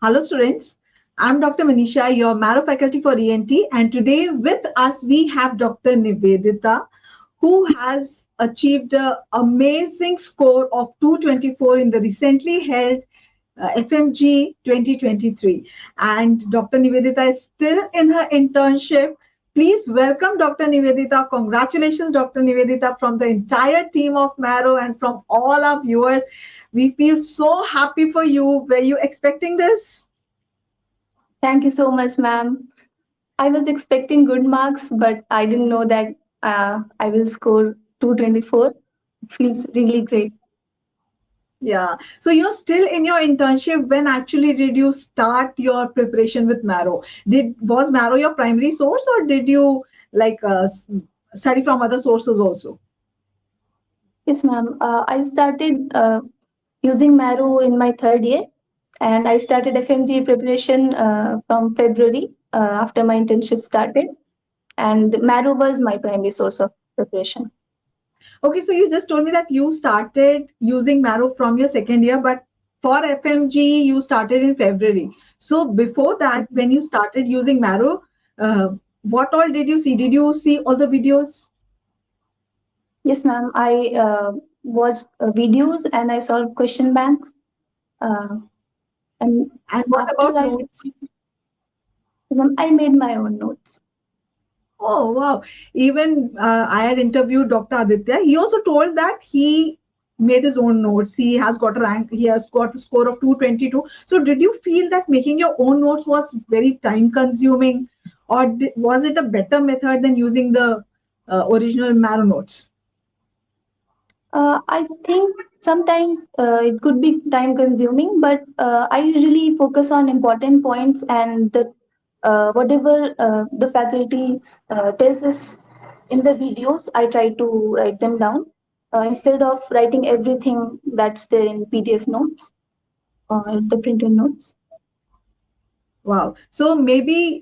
Hello, students. I'm Dr. Manisha, your Marrow faculty for ENT, and today with us we have Dr. Nivedita, who has achieved an amazing score of 224 in the recently held FMG 2023. And Dr. Nivedita is still in her internship. Please welcome Dr. Nivedita. Congratulations, Dr. Nivedita, from the entire team of Marrow and from all our viewers. We feel so happy for you. Were you expecting this? Thank you so much, ma'am. I was expecting good marks, but I didn't know that I will score 224. It feels really great. Yeah. So you're still in your internship. When actually did you start your preparation with Marrow? Was Marrow your primary source, or did you like study from other sources also? Yes, ma'am. I started using Marrow in my third year, and I started FMG preparation from February after my internship started. And Marrow was my primary source of preparation. Okay, so you just told me that you started using Marrow from your second year, but for FMG you started in February. So before that, when you started using Marrow, what all did you see? Did you see all the videos? Yes, ma'am. I watched videos and I solved question banks. Uh, and And what after about I notes? I made my own notes. Oh, wow. Even I had interviewed Dr. Aditya. He also told that he made his own notes. He has got a rank, he has got a score of 222. So, did you feel that making your own notes was very time consuming, or was it a better method than using the original Marrow notes? I think sometimes it could be time consuming, but I usually focus on important points and the whatever the faculty tells us in the videos. I try to write them down instead of writing everything that's there in PDF notes or the printed notes. Wow. So, maybe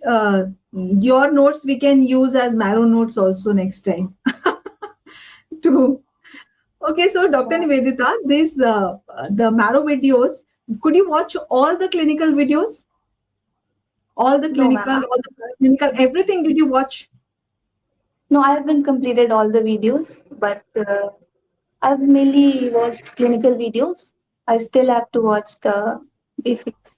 your notes we can use as Marrow notes also next time to. Okay, so Dr. Nivedita, these the Marrow videos, could you watch all the clinical videos, No, ma'am. all the clinical, everything? Did you watch? No, I haven't completed all the videos, but I've mainly watched clinical videos. I still have to watch the basics.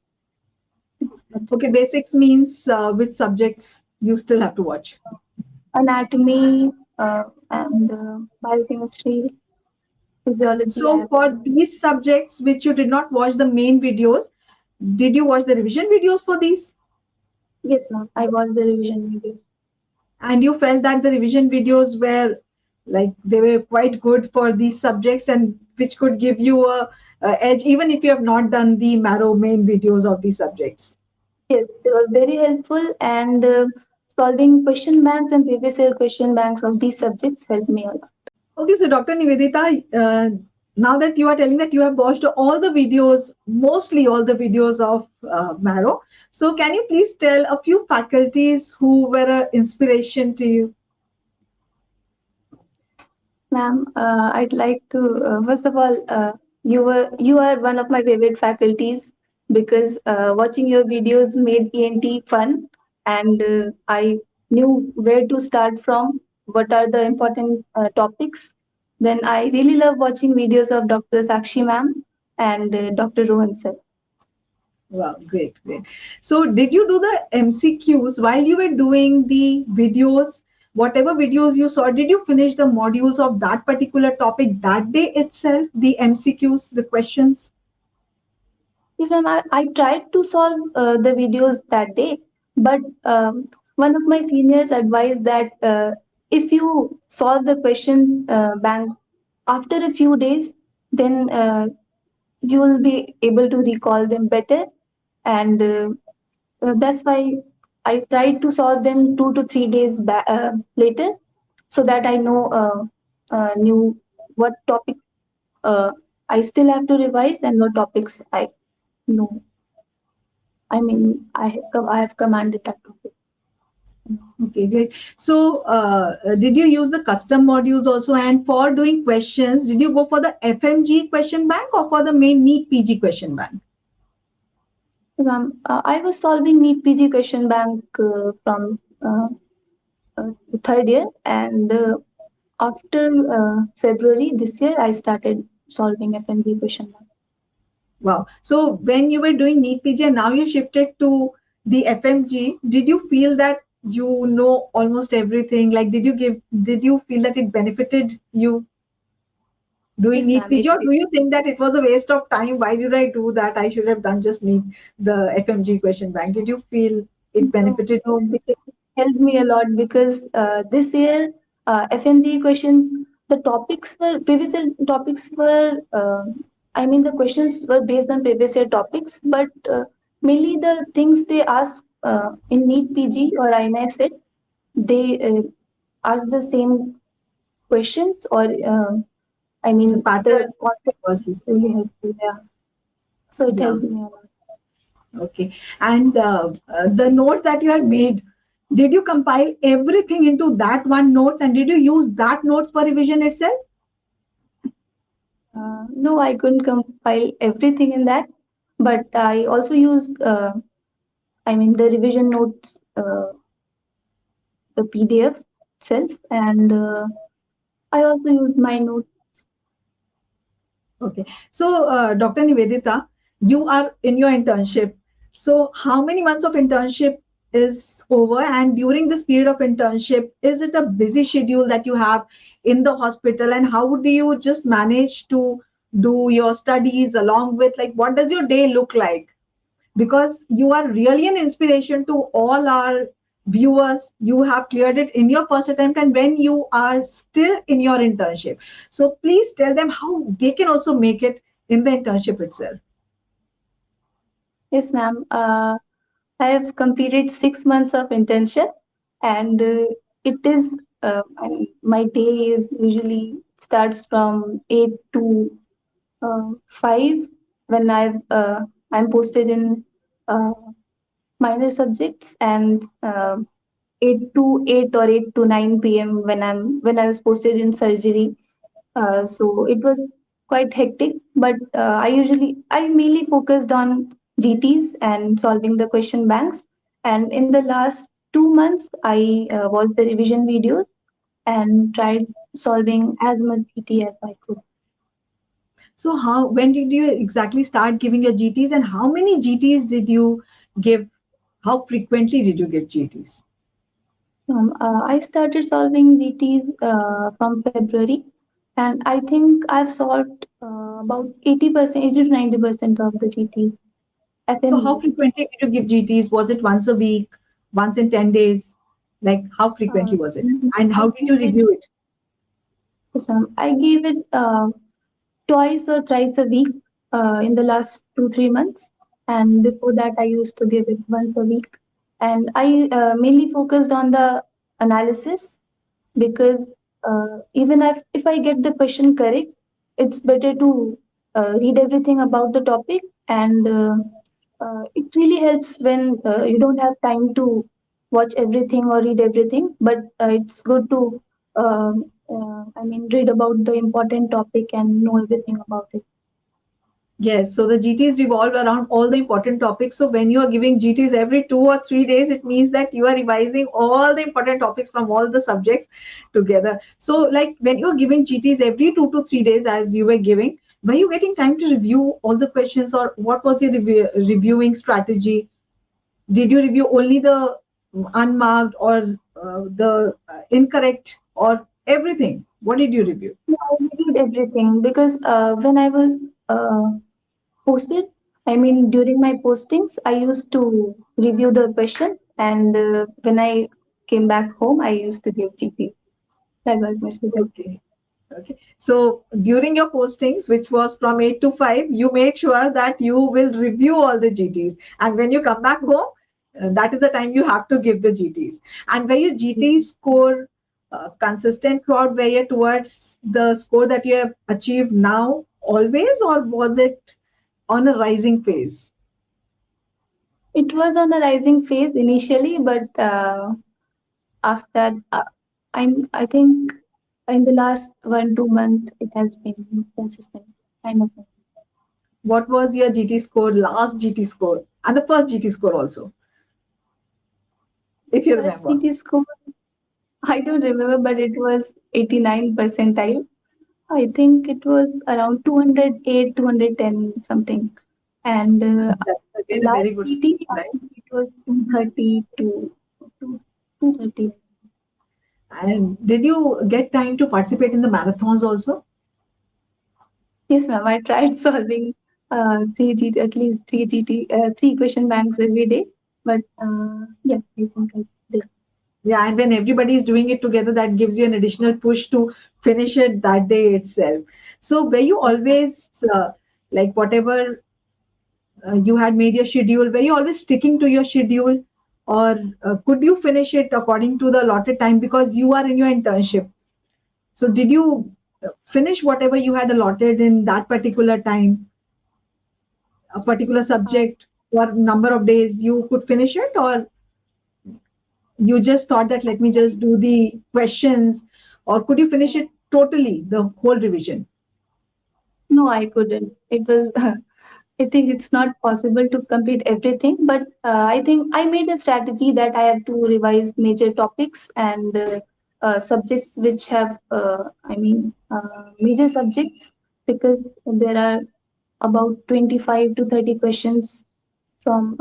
Okay, basics means which subjects you still have to watch. Anatomy and biochemistry, physiology. I So have for to. these subjects which you did not watch the main videos, did you watch the revision videos for these? Yes, ma'am. I watched the revision video. And you felt that the revision videos were like they were quite good for these subjects and which could give you a edge even if you have not done the Marrow main videos of these subjects. Yes, they were very helpful, and solving question banks and previous year question banks of these subjects helped me a lot. Okay, so Dr. Nivedita, now that you are telling that you have watched all the videos, mostly all the videos of Marrow, so can you please tell a few faculties who were an inspiration to you? Ma'am, I'd like to first of all, you are one of my favorite faculties because watching your videos made ENT fun, and I knew where to start from. What are the important topics? Then I really love watching videos of Dr. Sakshi ma'am and Dr. Rohan sir. Wow, great, great. So, did you do the MCQs while you were doing the videos? Whatever videos you saw, did you finish the modules of that particular topic that day itself? The MCQs, the questions? Yes, ma'am. I tried to solve the video that day, but one of my seniors advised that if you solve the question bank after a few days, then you will be able to recall them better. And that's why I tried to solve them 2 to 3 days later, so that I knew what topic uh, I still have to revise and what topics I know. I have commanded that topic. Okay, great. So, did you use the custom modules also? And for doing questions, did you go for the FMG question bank or for the main NEET PG question bank? I was solving NEET PG question bank from the third year, and after February this year, I started solving FMG question bank. Wow. So when you were doing NEET PG and now you shifted to the FMG, did you feel that you know almost everything? Like, did you feel that it benefited you doing Yes, NEET ma'am. PG, or do you think that it was a waste of time? Why did I do that? I should have done just NEET, the FMG question bank. Did you feel it No, benefited no, because it helped me a lot because this year FMG questions, the topics were previous year topics were, I mean the questions were based on previous year topics, but mainly the things they ask in NEET PG or INI set, they ask the same questions or I the mean pattern the concept was is this? really helpful. Yeah, so it Yeah. helped me a lot. Okay. And the notes that you have made, did you compile everything into that one notes, and did you use that notes for revision itself? No, I couldn't compile everything in that, but I also used, I mean, the revision notes, the PDF itself, and I also used my notes. Okay. So, Dr. Nivedita, you are in your internship. So, how many months of internship is over? And during this period of internship, is it a busy schedule that you have in the hospital? And how do you just manage to do your studies along with, like, what does your day look like? Because you are really an inspiration to all our viewers. You have cleared it in your first attempt, and when you are still in your internship, so please tell them how they can also make it in the internship itself. Yes, ma'am. I have completed 6 months of internship, and it is, I mean, my day is usually starts from 8 to 5 when I'm posted in uh, minor subjects, and 8 to 8 or 8 to 9 p.m. when I was posted in surgery. So it was quite hectic, but I mainly focused on GTs and solving the question banks. And in the last 2 months, I watched the revision videos and tried solving as much GT as I could. So how, when did you exactly start giving your GTs, and how many GTs did you give? How frequently did you give GTs? I started solving GTs from February, and I think I've solved about 80%, 80 to 90% of the GTs, So how FMG. frequently did you give GTs? Was it once a week, once in 10 days? Like, how frequently was it, and I how did you gave it, review it? I gave it twice or thrice a week in the last 2 3 months, and before that I used to give it once a week. And I mainly focused on the analysis because if I get the question correct, it's better to read everything about the topic, and it really helps when you don't have time to watch everything or read everything, but it's good to, I mean, read about the important topic and know everything about it. Yes, so the GTs revolve around all the important topics. So when you are giving GTs every 2 or 3 days, it means that you are revising all the important topics from all the subjects together. So, like, when you are giving GTs every 2 to 3 days, as you were giving, were you getting time to review all the questions, or what was your reviewing strategy? Did you review only the unmarked, or the incorrect, or everything? What did you review? Yeah, I reviewed everything because when I was uh, posted, I mean, during my postings, I used to review the question, and when I came back home, I used to give GP. That was my schedule. Okay. Okay. So during your postings, which was from 8 to 5, you made sure that you will review all the GTs. And when you come back home, that is the time you have to give the GTs. And were your GT score consistent throughout, were you towards the score that you have achieved now always, or was it on a rising phase? It was on a rising phase initially, but after that, I think in the last 1 2 months, it has been consistent kind of thing. What was your GT score, last GT score? And the first GT score also, if you First remember. CT score, I don't remember, but it was 89 percentile. I think it was around 208, 210 something. And That's again a last very good score, CT, I right? think it was 230 to 230. And did you get time to participate in the marathons also? Yes, ma'am. I tried solving three GT, at least three GT, three question banks every day. But yeah, I think I did. Yeah, and when everybody is doing it together, that gives you an additional push to finish it that day itself. So, were you always like whatever you had made your schedule, were you always sticking to your schedule, or could you finish it according to the allotted time because you are in your internship? So, did you finish whatever you had allotted in that particular time, a particular Uh, subject, or number of days you could finish it, or you just thought that let me just do the questions, or could you finish it totally, the whole revision? no, I couldn't. It was. I think it's not possible to complete everything, but I think I made a strategy that I have to revise major topics and subjects which have, major subjects, because there are about 25 to 30 questions from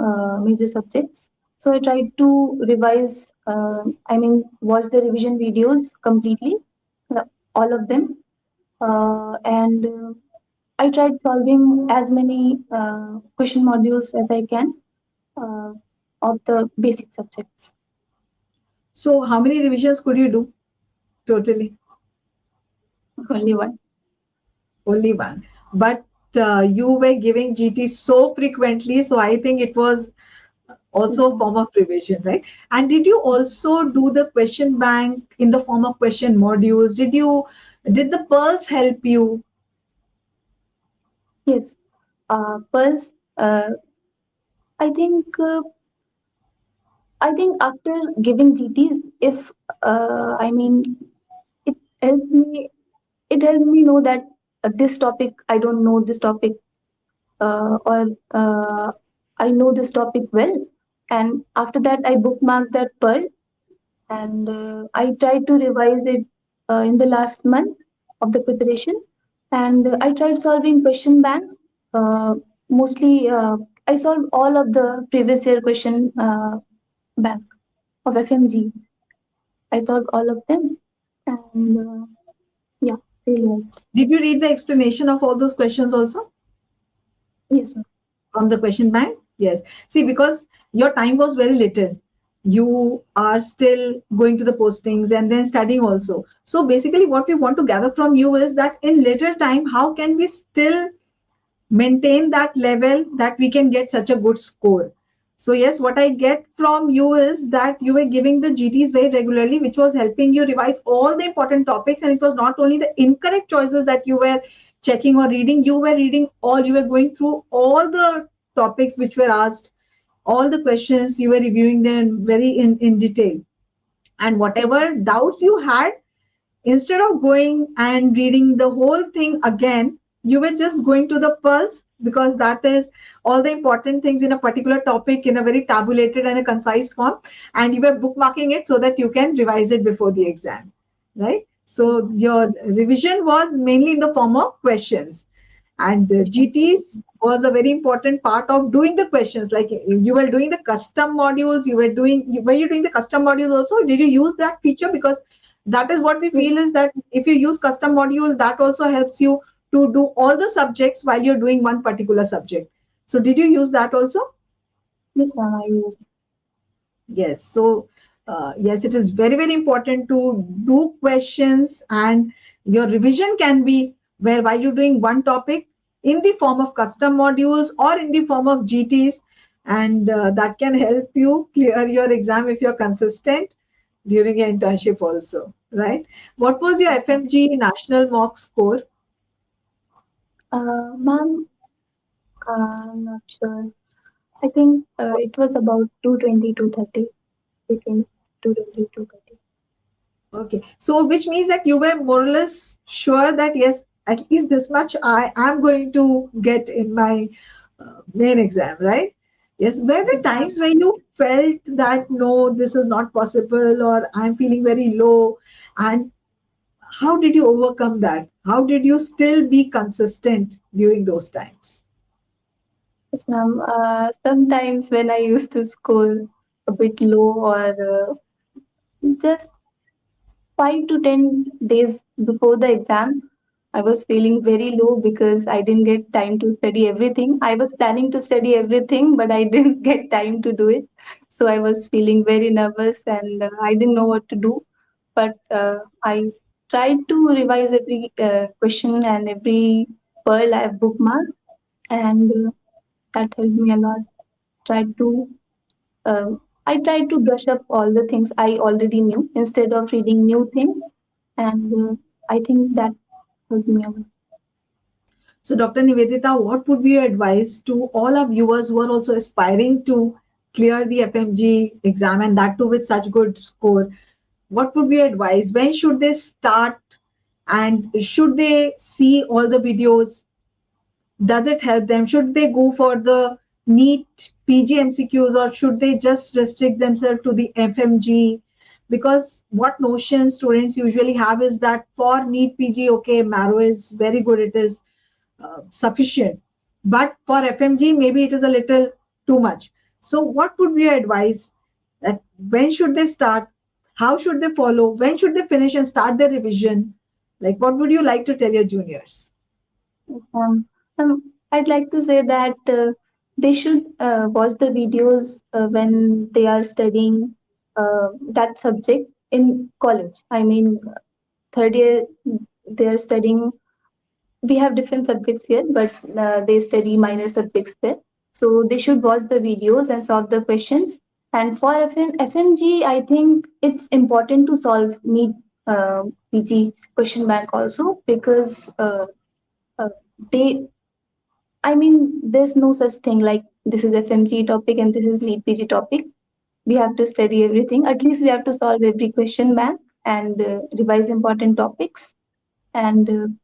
major subjects. So I tried to revise, watch the revision videos completely, uh, all of them, and I tried solving as many question modules as I can uh, of the basic subjects. So how many revisions could you do totally? Only one. Only one. But you were giving GT so frequently, so I think it was Yes, also a ma'am. form of revision, right? And did you also do the question bank in the form of question modules? Did the pearls help you? Yes. Plus, I think uh, I think after giving GTs, if it helps me, it helped me know that this topic I don't know this topic, or I know this topic well, and after that I bookmark that pearl, and I tried to revise it in the last month of the preparation, and I tried solving question banks. Uh, Mostly, I solved all of the previous year question bank of FMG. I solved all of them, and yeah, really helps. Did you read the explanation of all those questions also Yes, ma'am. from the question bank? Yes. See, because your time was very little, you are still going to the postings and then studying also. So basically, what we want to gather from you is that in little time, how can we still maintain that level that we can get such a good score? So yes, what I get from you is that you were giving the GTs very regularly, which was helping you revise all the important topics, and it was not only the incorrect choices that you were checking or reading, you were reading all, you were going through all the topics which were asked, all the questions, you were reviewing them very in detail, and Yes, whatever doubts you had, instead of going and reading the whole thing again, you were just going to the pulse, because that is all the important things in a particular topic in a very tabulated and a concise form, and you were bookmarking it so that you can revise it before the exam, right? yes, So your revision was mainly in the form of questions, and the yes, ma'am. GTs was a very important part of doing the questions. Like you were doing the custom modules, were you doing the custom modules also? Did you use that feature? Because that is what we Yes, feel is that if you use custom module, that also helps you to do all the subjects while you're doing one particular subject. So did you use that also? yes, ma'am. I use. Yes. So, yes, it is very, very important to do questions, and your revision can be where while you're doing one topic in the form of custom modules or in the form of GTs, and that can help you clear your exam if you're consistent during your internship also, right? What was your Yes, ma'am. FMG national mock score? Ma'am, I'm not sure. I think it was about 220, 230, between 220, 230. Okay. So, which means that you were more or less sure that yes, at least this much I am going to get in my main exam, right? Yes, were there Exam. times when you felt that no, this is not possible, or I'm feeling very low? And how did you overcome that? How did you still be consistent during those times? Yes, ma'am. Sometimes when I used to score a bit low or just 5 to 10 days before the exam, I was feeling very low because I didn't get time to study everything. I was planning to study everything, but I didn't get time to do it. So I was feeling very nervous and I didn't know what to do. But I tried to revise every question and every pearl I have bookmarked, and that helped me a lot. Tried to uh, I tried to brush up all the things I already knew instead of reading new things, and I think that helped me a lot. So, Dr. Nivedita, what would be your advice to all our viewers who are also aspiring to clear the FMG exam and that too with such good score? What would be your advice? When should they start and should they see all the videos? Does it help them? Should they go for the NEET PG MCQs or should they just restrict themselves to the FMG? Because what notion students usually have is that for NEET PG, okay, marrow is very good, it is sufficient. But for FMG, maybe it is a little too much. So, what would be your advice? That when should they start? How should they follow? When should they finish and start their revision? Like, what would you like to tell your juniors? Um, I'd like to say that they should watch the videos when they are studying that subject in college. I mean, third year they are studying. We have different subjects here, but they study minor subjects there. So they should watch the videos and solve the questions. And for FMG, I think it's important to solve NEET PG question bank also because uh, they I mean, there's no such thing like this is FMG topic and this is NEET PG topic. We have to study everything. At least we have to solve every question bank and revise important topics. And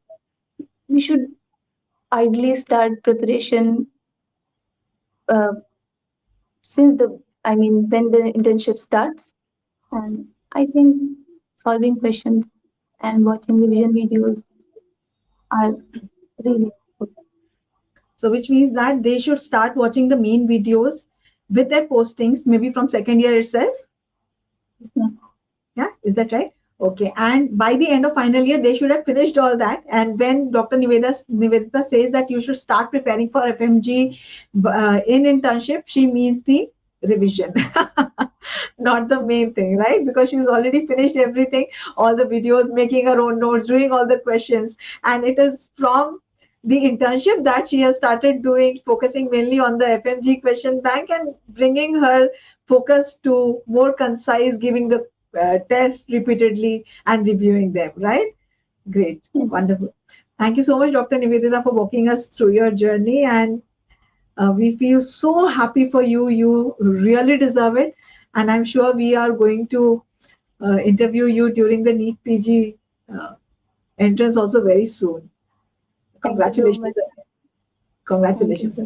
we should ideally start preparation uh, since when the internship starts. And I think solving questions and watching revision videos are really good. So, which means that they should start watching the main videos with their postings, maybe from second year itself. Yeah, is that right? Okay. And by the end of final year, they should have finished all that. And when Dr. Nivedita says that you should start preparing for FMG in internship, she means the revision, not the main thing, right? Because she's already finished everything, all the videos, making her own notes, doing all the questions. And it is from the internship that she has started doing, focusing mainly on the FMG question bank and bringing her focus to more concise, giving the tests repeatedly and reviewing them, right? Great, Yes, wonderful. Thank you so much, Dr. Nivedita, for walking us through your journey. And we feel so happy for you. You really deserve it. And I'm sure we are going to interview you during the NEET PG uh, entrance also very soon. thank you so much. Congratulations. Thank you. Congratulations.